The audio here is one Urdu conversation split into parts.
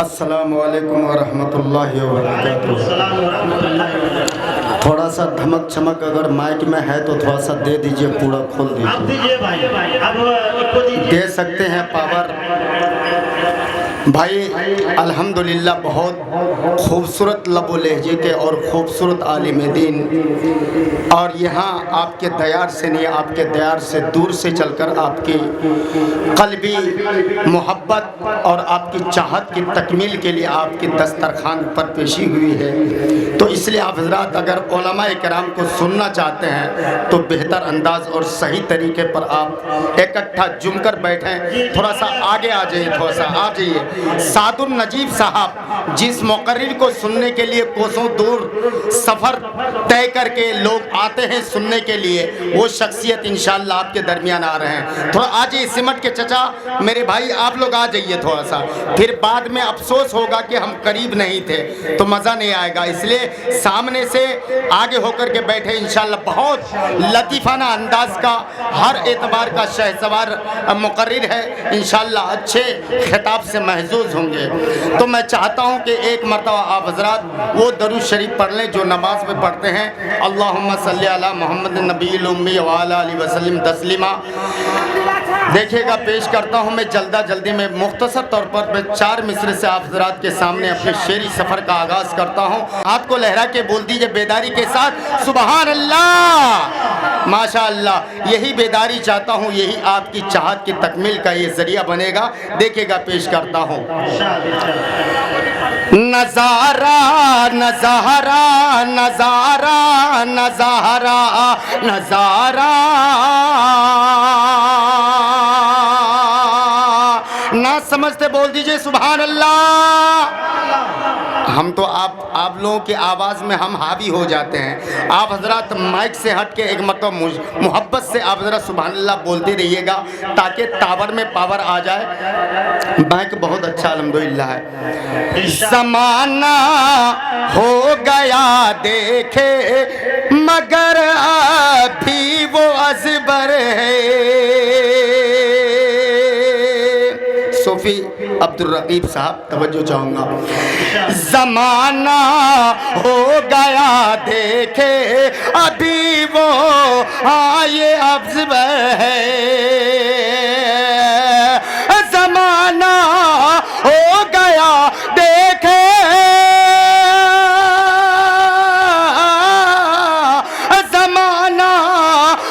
السلام علیکم ورحمۃ اللہ وبرکاتہ۔ تھوڑا سا دھمک چمک اگر مائک میں ہے تو تھوڑا سا دے دیجئے، پورا کھول دیجئے۔ دے سکتے ہیں پاور بھائی؟ الحمدللہ بہت خوبصورت لب و لہجے کے اور خوبصورت عالم دین، اور یہاں آپ کے دیار سے نہیں، آپ کے دیار سے دور سے چل کر آپ کی قلبی محبت اور آپ کی چاہت کی تکمیل کے لیے آپ کی دسترخوان پر پیشی ہوئی ہے۔ تو اس لیے آپ حضرات اگر علماء کرام کو سننا چاہتے ہیں تو بہتر انداز اور صحیح طریقے پر آپ اکٹھا جم کر بیٹھیں۔ تھوڑا سا آگے آ جائیے، تھوڑا سا آ جائیے۔ سعد النجیب صاحب جس مقرر کو سننے کے لیے کوسوں دور سفر طے کر کے لوگ آتے ہیں سننے کے لیے، وہ شخصیت انشاءاللہ آپ کے درمیان آ رہے ہیں۔ تھوڑا آ جائیے سمٹ کے، چچا میرے بھائی آپ لوگ آ جائیے تھوڑا سا، پھر بعد میں افسوس ہوگا کہ ہم قریب نہیں تھے تو مزہ نہیں آئے گا۔ اس لیے سامنے سے آگے ہو کر کے بیٹھے، انشاءاللہ بہت لطیفانہ انداز کا، ہر اعتبار کا شہسوار مقرر ہے، انشاءاللہ اچھے خطاب سے محظوظ ہوں گے۔ تو میں چاہتا ہوں کہ ایک مرتبہ آپ حضرات وہ درود شریف پڑھ لیں جو نماز میں پڑھتے ہیں، اللہم صلی علی محمد النبی الامی وعلی آلہ وسلم تسلیما۔ دیکھیے گا پیش کرتا ہوں میں جلدی میں مختصر طور پر میں 4 مصرے سے آپ حضرات کے سامنے اپنے شعری سفر کا آغاز کرتا ہوں۔ ہاتھ کو لہرا کے بول دیجئے بیداری کے ساتھ سبحان اللہ، ماشاء اللہ۔ یہی بیداری چاہتا ہوں، یہی آپ کی چاہت کی تکمیل کا یہ ذریعہ بنے گا۔ دیکھیے گا پیش کرتا ہوں۔ نظارہ نظارہ نظارہ نظارہ نظارہ نہ سمجھتے بول دیجئے سبحان اللہ۔ ہم تو آپ لوگوں کی آواز میں ہم حاوی ہو جاتے ہیں۔ آپ حضرات مائک سے ہٹ کے ایک مرتبہ محبت سے آپ حضرات سبحان اللہ بولتے رہیے گا تاکہ ٹاور میں پاور آ جائے۔ مائک بہت اچھا الحمدللہ ہے۔ زمانہ ہو گیا دیکھے مگر ابھی وہ ازبر ہے۔ صوفی عبدالرقیب صاحب توجہ چاہوں گا۔ زمانہ ہو گیا دیکھے ابھی وہ آئے ازبر ہے۔ زمانہ ہو گیا دیکھے زمانہ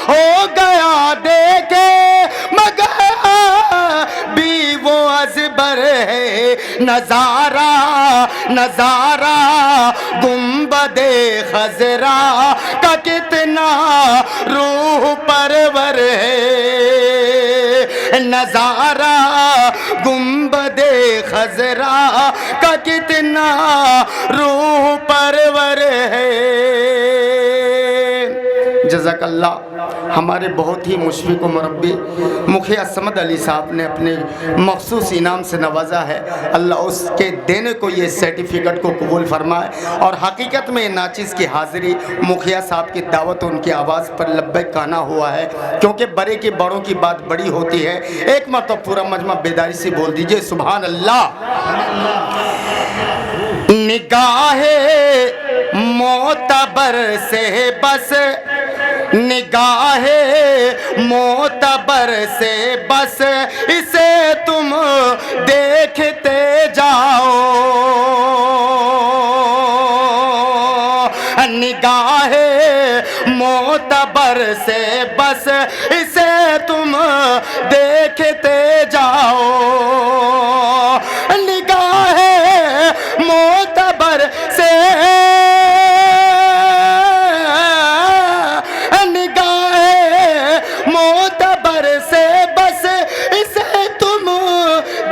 ہو گیا دیکھے مگر بھی وہ ازبر ہے۔ نظارہ نظارہ گنبد خضرا کا کتنا روح پرور ہے۔ نظارہ گنبد خضرا کا کتنا روح پرور ہے۔ جزاک اللہ۔ ہمارے بہت ہی مشفق و مربی مکھیا سمد علی صاحب نے اپنے مخصوص انعام سے نوازا ہے، اللہ اس کے دینے کو یہ سرٹیفکیٹ کو قبول فرمائے۔ اور حقیقت میں ناچیز کی حاضری مکھیا صاحب کی دعوت ان کی آواز پر لبیک کہنا ہوا ہے، کیونکہ بڑے کی بڑوں کی بات بڑی ہوتی ہے۔ ایک مرتبہ پورا مجمع بیداری سے بول دیجئے سبحان اللہ۔ نگاہ معتبر سے بس، نگاہ معتبر سے بس اسے تم دیکھتے جاؤ۔ نگاہ معتبر سے بس اسے تم دیکھتے جاؤ۔ نگاہ معتبر سے معتبر سے بس اسے تم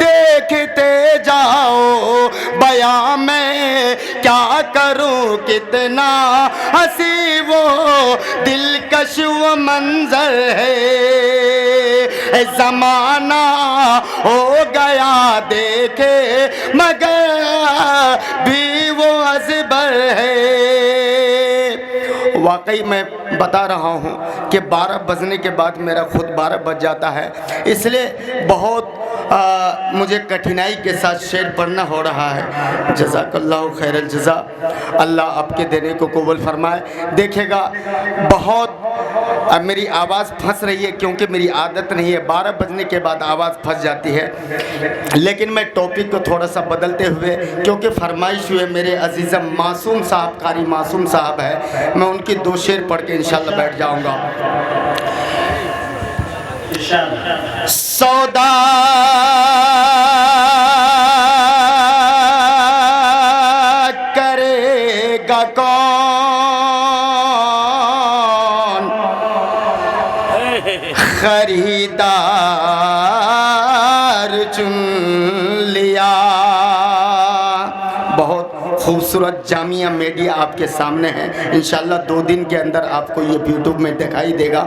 دیکھتے جاؤ۔ بیاں میں کیا کروں کتنا ہنسی وہ دلکش وہ منظر ہے۔ زمانہ ہو گیا دیکھے مگر بھی وہ ازبر ہے۔ واقعی میں بتا رہا ہوں کہ 12 بجنے کے بعد میرا خود 12 بج جاتا ہے، اس لیے بہت مجھے کٹھنائی کے ساتھ شعر پڑھنا ہو رہا ہے۔ جزاک اللہ خیر الجزا، اللہ آپ کے دینے کو قبول فرمائے۔ دیکھے گا بہت میری آواز پھنس رہی ہے کیونکہ میری عادت نہیں ہے، 12 بجنے کے بعد آواز پھنس جاتی ہے، لیکن میں ٹاپک کو تھوڑا سا بدلتے ہوئے، کیونکہ فرمائش ہوئے میرے عزیزم معصوم صاحب، قاری معصوم صاحب ہے، میں ان کی 2 شعر پڑھ کے انشاءاللہ بیٹھ جاؤں گا۔ سودا کرے گا کون، خریدار چن لیا۔ بہت خوبصورت جامعہ میڈیا آپ کے سامنے ہے، انشاءاللہ 2 دن کے اندر آپ کو یہ یوٹیوب میں دکھائی دے گا۔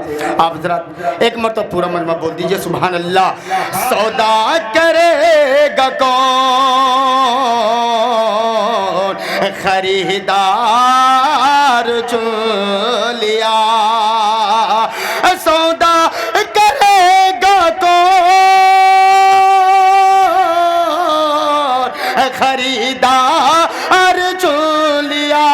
آپ ذرا ایک مرتبہ پورا مجمع بول دیجئے سبحان اللہ۔ سودا کرے گا کون، خریدار چن لیا۔ سودا کرے گا کون، خریدار چن لیا۔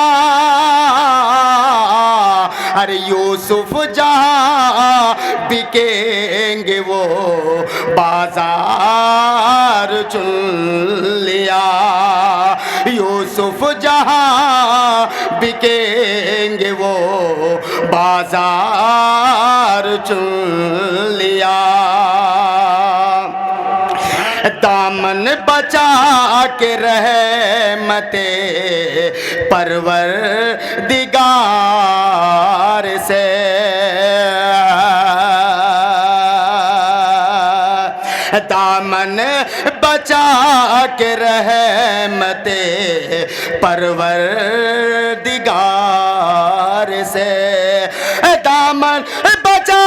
ارے یوسف جہاں بکیں گے وہ بازار چن لیا۔ یوسف جہاں بکیں گے وہ بازار چن لیا۔ دامن بچا کے رحمت پروردگار سے، دامن بچا کے رحمت پروردگار سے، دامن بچا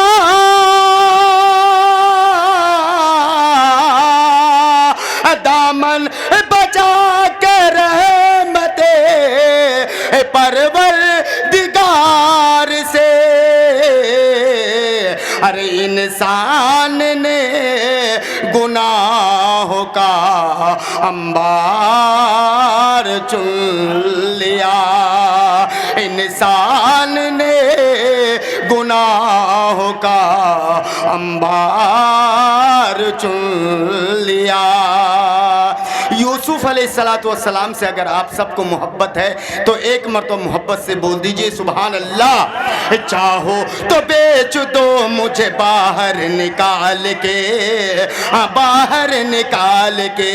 دامن بچا کے رحمت پروردگار سے۔ ارے انسان نے گناہوں کا انبار چن لیا۔ انسان نے گناہوں کا انبار چن لیا۔ یوسف علیہ السلام سے اگر آپ سب کو محبت ہے تو ایک مرتبہ محبت سے بول دیجئے سبحان اللہ۔ چاہو تو بیچ دو مجھے باہر نکال کے، باہر نکال کے،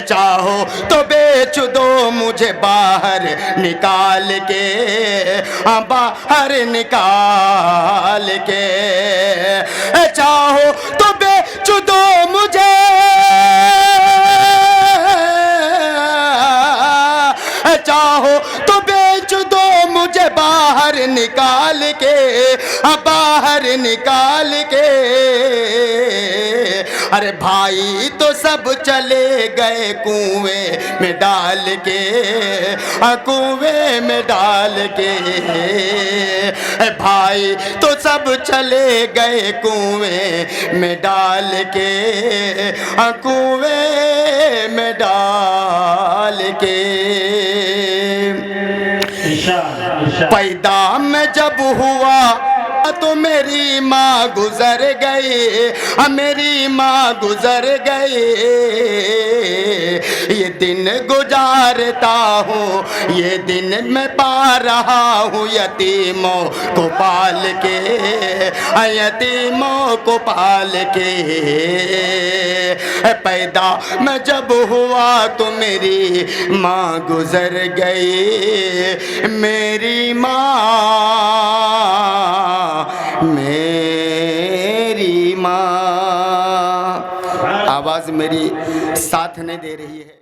چاہو تو بیچ دو مجھے باہر نکال کے، باہر نکال کے، چاہو تو بیچ دو مجھے، چاہو تو بیچ دو مجھے باہر نکال کے، باہر نکال کے۔ ارے بھائی تو سب چلے گئے کنویں میں ڈال کے، کنویں میں ڈال کے، بھائی تو سب چلے گئے کنویں میں ڈال کے، کنویں میں ڈال کے۔ پیدا میں جب ہوا تو میری ماں گزر گئی، میری ماں گزر گئی، یہ دن گزارتا ہوں، یہ دن میں پا رہا ہوں یتیموں کو پال کے، یتیموں کو پال کے۔ پیدا میں جب ہوا تو میری ماں گزر گئی، میری ماں، میری ماں۔ آواز میری ساتھ نہیں دے رہی ہے۔